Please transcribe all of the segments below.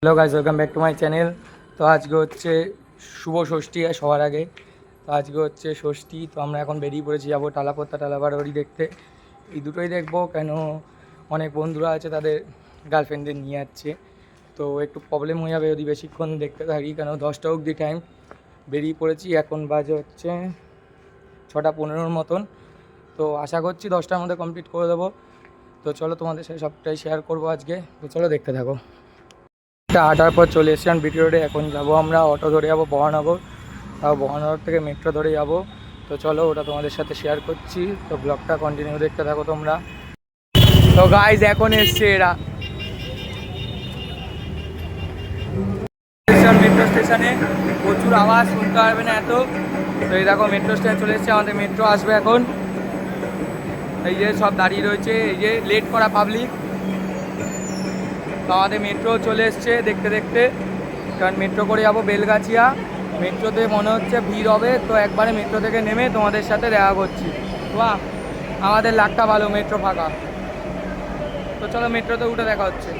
Hello guys, welcome back to my channel. তো আজকে হচ্ছে শুভ ষষ্ঠী সবার আগে। তো আজকে হচ্ছে ষষ্ঠী, তো আমরা এখন বেরিয়ে পড়েছি, যাবো টালাপোতা টালাবাড়ি দেখতে। এই দুটোই দেখবো, কেন অনেক বন্ধুরা আছে তাদের গার্লফ্রেন্ডদের নিয়ে যাচ্ছে, তো একটু প্রবলেম হয়ে যাবে যদি বেশিক্ষণ দেখতে থাকি, কেন 10টা অবধি টাইম। বেরিয়ে পড়েছি, এখন বাজে হচ্ছে 6:15 মতন। তো আশা করছি 10টার মধ্যে কমপ্লিট করে দেবো। তো চলো, তোমাদের সাথে সবটাই শেয়ার করবো আজকে, তো চলো দেখতে থাকো। হাঁটার পর চলে এসেছিলাম বিটি রোডে, এখন যাবো আমরা অটো ধরে যাবো বহানগর, তাও বহানগর থেকে মেট্রো ধরে যাবো। তো চলো, ওটা তোমাদের সাথে শেয়ার করছি, তো ব্লগটা কন্টিনিউ দেখতে থাকো তোমরা। তো গাইজ, এখন এসছে এরা মেট্রো স্টেশনে, প্রচুর আওয়াজ শুনতে পারবে না এত। তো এই দেখো মেট্রো স্টেশনে চলে এসছে, আমাদের মেট্রো আসবে এখন। এই যে সব দাঁড়িয়ে রয়েছে, এই যে লেট করা পাবলিক। তো আমাদের মেট্রো চলে এসছে দেখতে দেখতে, কারণ মেট্রো করে যাবো বেলগাছিয়া। মেট্রোতে মনে হচ্ছে ভিড় হবে, তো একবারে মেট্রো থেকে নেমে তোমাদের সাথে দেখা করছি। বাহ, আমাদের লাকটা ভালো, মেট্রো ফাঁকা। তো চলো মেট্রোতে উঠে দেখা হচ্ছে।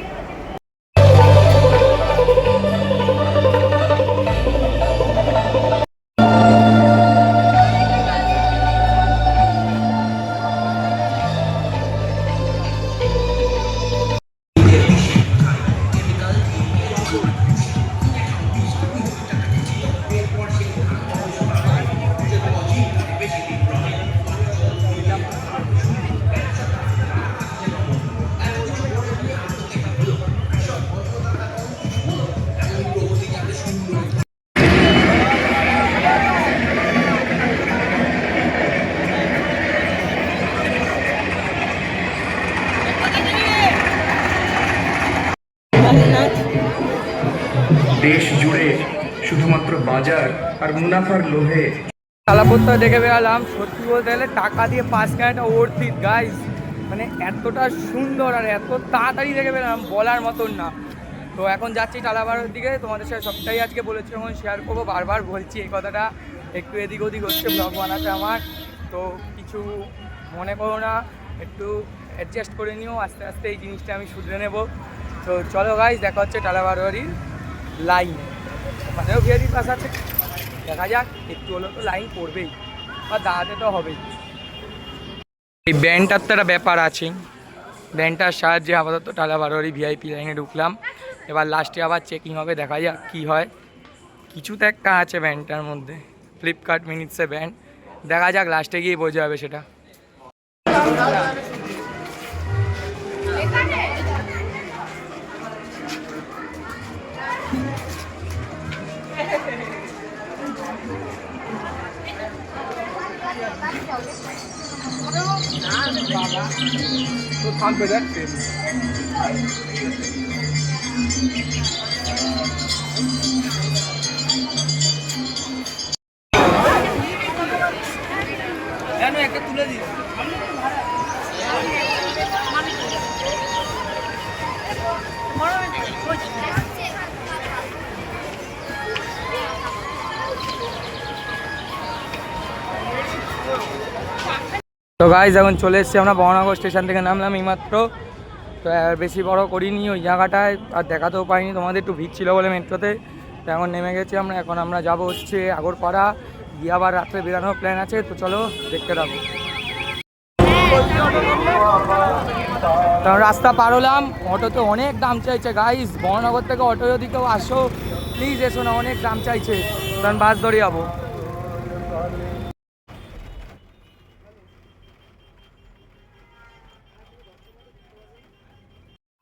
দেশ জুড়ে শুধুমাত্র বাজার আর মুনাফার লোভে তালাপত্তা দেখে বেরালাম, সত্যি বলতে গেলে টাকা দিয়ে পাস কেনাটা ওর্থিট গাইজ। মানে এতটা সুন্দর আর এত তাড়াতাড়ি দেখে বেরালাম, বলার মতন না। তো এখন যাচ্ছি টালাবাড়ির দিকে, তোমাদের সাথে সবটাই আজকে বলেছি এখন শেয়ার করবো। বারবার বলছি এই কথাটা, একটু এদিক ওদিক হচ্ছে ব্লগ বানাতে আমার, তো কিছু মনে করো না, একটু অ্যাডজাস্ট করে নিও, আস্তে আস্তে এই জিনিসটা আমি শুধরে নেব। তো চলো গাইজ, দেখা হচ্ছে টালাবাড়ির লাইনে, ওখানেও ভিআইপি পাস আছে, দেখা যাক, একটু হলেও তো লাইন পড়বেই, আর দাঁড়াতে তো হবেই। এই ব্যান্ডটার তো একটা ব্যাপার আছে, ব্যান্ডটার সাহায্যে আপাতত টালাবাড়ি ভিআইপি লাইনে ঢুকলাম। এবার লাস্টে আবার চেকিং হবে, দেখা যাক কী হয়। কিছু তো একটা আছে ব্যান্ডটার মধ্যে, ফ্লিপকার্ট মিনিটসে ব্যান্ড, দেখা যাক লাস্টে গিয়ে বোঝা যাবে সেটা। তো থাকবে দেখতে। একটা তুলে দিই। তো গাইজ, এখন চলে এসেছি আমরা বহনগর স্টেশন থেকে, নামলাম এইমাত্র। তো আর বেশি বড় করিনি ওই জায়গাটায়, আর দেখাতেও পাইনি তোমাদের, একটু ভিড় ছিল বলে মেট্রোতে। তো এখন নেমে গেছি আমরা, এখন আমরা যাব হচ্ছে আগরপাড়া, গিয়ে আবার রাত্রে বেরানোর প্ল্যান আছে। তো চলো দেখতে থাকো। কারণ রাস্তা পার হলাম, অটোতে অনেক দাম চাইছে গাইজ। বহনগর থেকে অটো যদি কেউ আসো, প্লিজ এসো না, অনেক দাম চাইছে, কারণ বাস ধরে যাবো।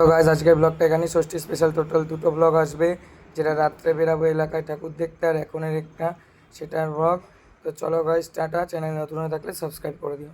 তো গাইজ, আজকের ব্লগটা এখানেই, ষষ্ঠী স্পেশাল টোটাল 2টো ব্লগ আসবে, যেটা রাত্রে বেরাবো এলাকায় ঠাকুর দেখতে, আর এখনের একটা সেটার ব্লগ। তো চলো গাইজ, টাটা। চ্যানেল নতুন হয়ে থাকলে সাবস্ক্রাইব করে দিও।